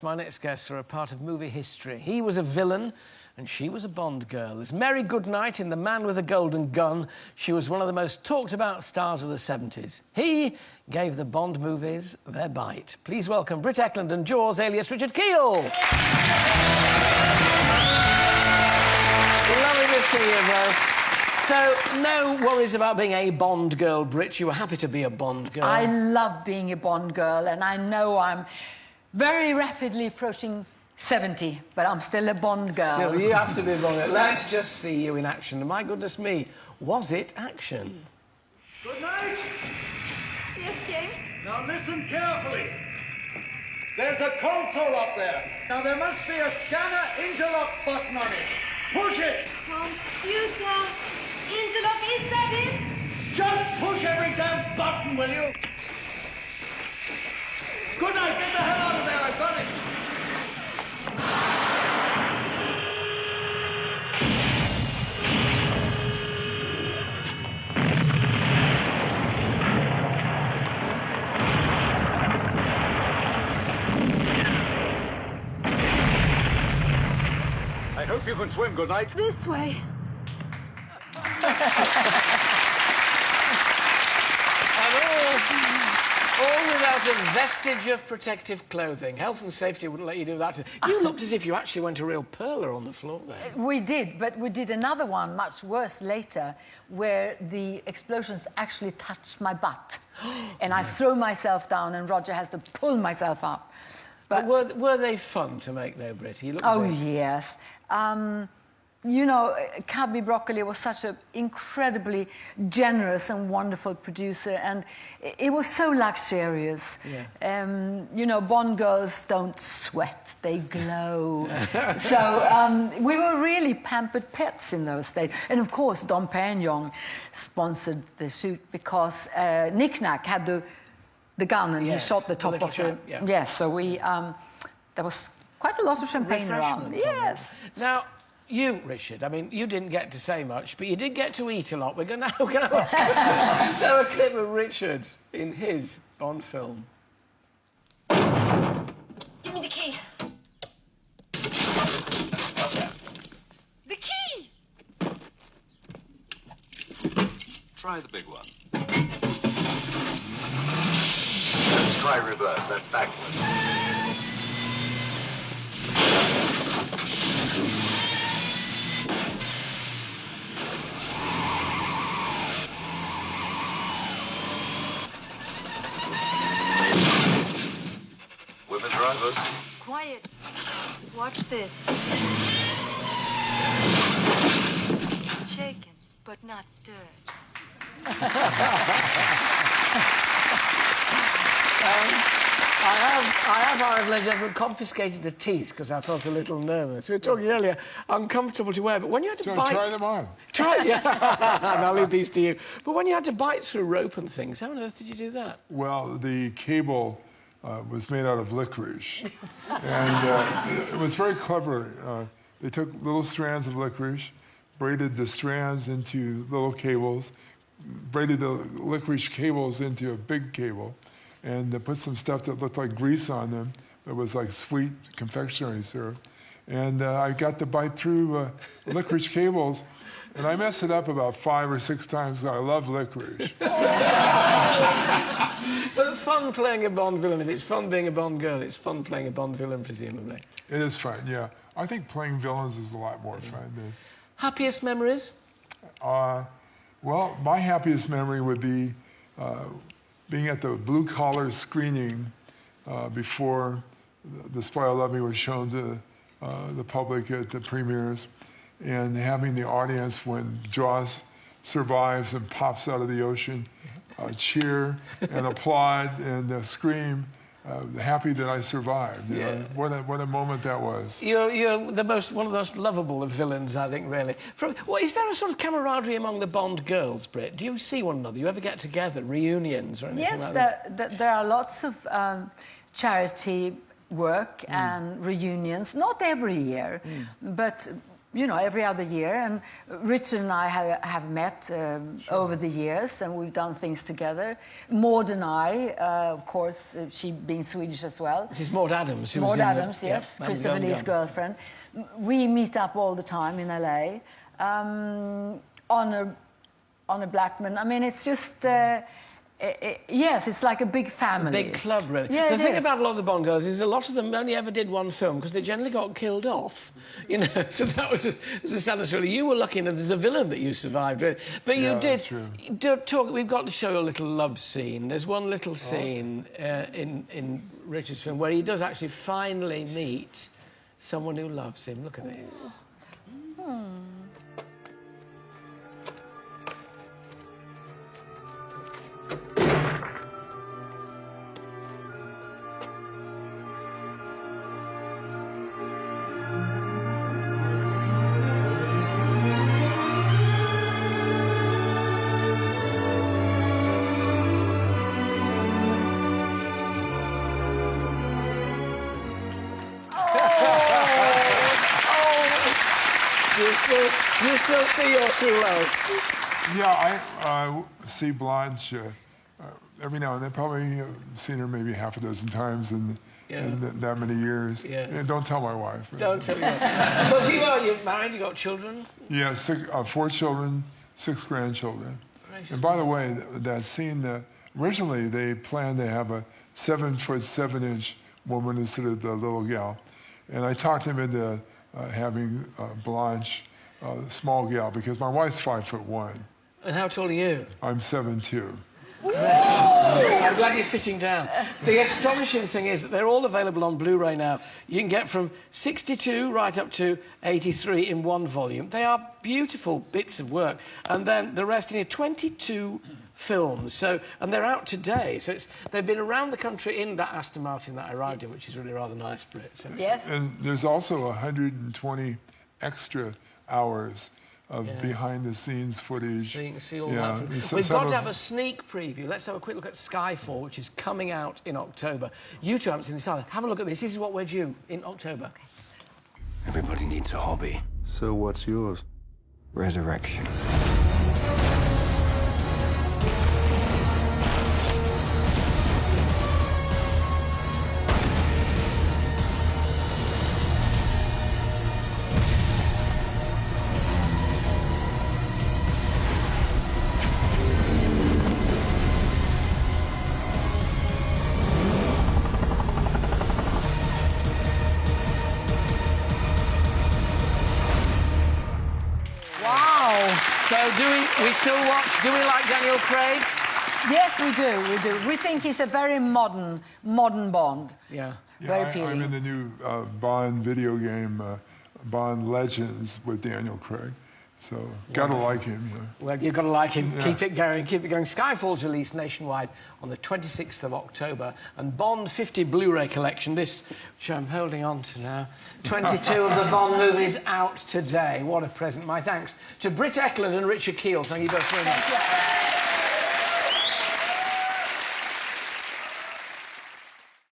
My next guests are a part of movie history. He was a villain and she was a Bond girl. As Mary Goodnight in The Man with a Golden Gun, she was one of the most talked-about stars of the 70s. He gave the Bond movies their bite. Please welcome Britt Ekland and Jaws, alias Richard Kiel. Lovely to see you both. So, no worries about being a Bond girl, Britt. You were happy to be a Bond girl. I love being a Bond girl, and I know I'm very rapidly approaching 70, but I'm still a Bond girl. Still, you have to be a Bond girl. Let's just see you in action. My goodness me, was it action? Good night. Yes, James? Now listen carefully. There's a console up there. Now there must be a scanner interlock button on it. Push it. Computer interlock, is that it? Just push every damn button, will you? Good night. Get the hell out of there. I've got it. I hope you can swim. Good night. This way. All without a vestige of protective clothing. Health and safety wouldn't let you do that. You looked as if you actually went a real perler on the floor there. We did, but we did another one much worse later, where the explosions actually touched my butt. And I throw myself down and Roger has to pull myself up. But were they fun to make, though, Britt? You looked Oh, yes. You know, Cubby Broccoli was such an incredibly generous and wonderful producer, and it was so luxurious. Yeah. You know, Bond girls don't sweat, they glow. So we were really pampered pets in those days. And of course, Dom Perignon sponsored the shoot because Nick Nack had the gun and Yes, he shot the top little of the... chap, yeah. Yes, so we... there was quite a lot of champagne around. Yes. Now, you, Richard, I mean, you didn't get to say much, but you did get to eat a lot. We're going to have a clip of Richard in his Bond film. Give me the key. The key! Try the big one. Let's try reverse. That's backward. Women drivers. Quiet. Watch this. Shaken, but not stirred. I have, ladies and gentlemen, confiscated the teeth because I felt a little nervous. We were talking earlier, uncomfortable to wear, but when you had to bite... Try them on. Try, yeah. And I'll leave these to you. But when you had to bite through rope and things, how on earth did you do that? Well, the cable was made out of licorice. And it was very clever. They took little strands of licorice, braided the strands into little cables, braided the licorice cables into a big cable, and they put some stuff that looked like grease on them. It was like sweet confectionery syrup. And I got to bite through licorice cables, and I messed it up about 5 or 6 times. I love licorice. But fun playing a Bond villain. If it's fun being a Bond girl, it's fun playing a Bond villain, presumably. It is fun, yeah. I think playing villains is a lot more fun. Happiest memories? Well, my happiest memory would be being at the blue-collar screening before The Spy Who Loved Me was shown to the public at the premieres, and having the audience, when Jaws survives and pops out of the ocean, cheer and applaud and scream, happy that I survived. You know? What a moment that was. You're one of the most lovable of villains, I think, really. Is there a sort of camaraderie among the Bond girls, Britt? Do you see one another? You ever get together, reunions or anything like that? Yes, there are lots of charity work and reunions, not every year, but you know, every other year. And Richard and I have met over the years, and we've done things together. Maud and I, of course, she being Swedish as well. This is Maud Adams. Who Maud was in Adams, the, yes, yeah, Christopher Lee's girlfriend. We meet up all the time in LA on a Blackman. I mean, it's just. Yes, it's like a big family. A big club, really. Yeah, the thing about a lot of the Bond girls is a lot of them only ever did one film because they generally got killed off. You know, so that was a sadness, really. You were lucky enough there's a villain that you survived with. But you did. That's true. We've got to show a little love scene. There's one little scene in Richard's film where he does actually finally meet someone who loves him. Look at this. You still see your true love? Yeah, I see Blanche every now and then. Probably seen her maybe half a dozen times in that many years. Yeah. And don't tell my wife. Don't tell me. Because you're married, you got children? Yeah, 4 children, 6 grandchildren. Gracious. And by the way, that scene, originally they planned to have a 7-foot 7-inch woman instead of the little gal. And I talked him into having Blanche, small gal, because my wife's 5'1". And how tall are you? I'm 7'2". I'm glad you're sitting down. The astonishing thing is that they're all available on Blu-ray now. You can get from 62 right up to 83 in one volume. They are beautiful bits of work. And then the rest in here, 22 films. So, and they're out today. So they've been around the country in that Aston Martin that I arrived in, which is really rather nice, Britt. So. Yes. And there's also 120 extra hours of behind-the-scenes footage. So you can see all that. We've got to have a sneak preview. Let's have a quick look at Skyfall, which is coming out in October. You two haven't seen this either. Have a look at this. This is what we're due in October. Okay. Everybody needs a hobby. So what's yours? Resurrection. So we still watch, do we like Daniel Craig? Yes, we do. We think he's a very modern Bond. Yeah. Very appealing. I'm in the new Bond video game, Bond Legends, with Daniel Craig. So, gotta like him. Yeah. Well, you've got to like him. Yeah. Keep it going, keep it going. Skyfall's released nationwide on the 26th of October. And Bond 50 Blu-ray collection, this, which I'm holding on to now. 22 of the Bond movies out today. What a present. My thanks to Britt Ekland and Richard Kiel. Thank you both very much.